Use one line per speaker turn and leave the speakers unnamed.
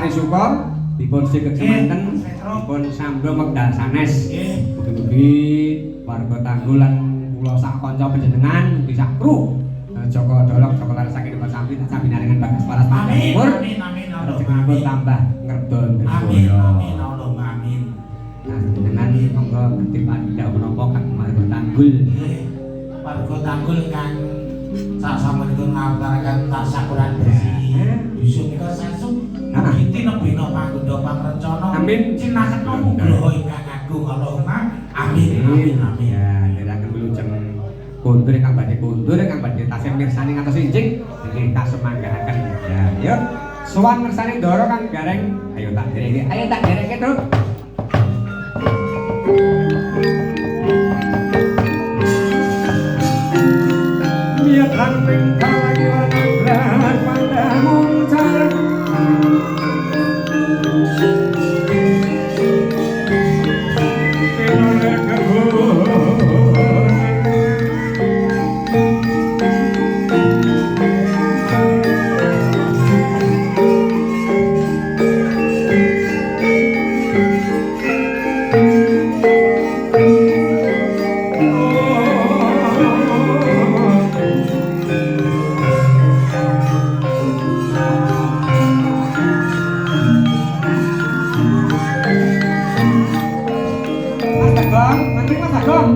sari syukur dipun sikeksemanten dipun sambung wekdal sanes mugi-mugi warga Tanggul lan kula sak kanca panjenengan mugi sak kru Joko Dolok Joko Laras saking Pak Sampi sabinaringan bagas paras panjang umur rezekinipun tambah ngredol
amin amin Allahumma amin
dengan monggo ngerti panjenengan menapa kang warga Tanggul
warga Tanggul kan sasampunipun ngawuraken tasyakuran bersih dusun nika sesuk iki nebina panggunda pangrencana
amin
cinaketna nugraha ingkang agung Allahumma amin amin amin
ya ndherekaken wilujeng kondur kang badhe kondur kang badhe tasih mirsani ngantos injing nggih kasemanggahaken ya yuk sowan mirsani ndara kang gareng ayo tak dereke Truk miat lan pengkalan lan pandamun careng Mas Agong.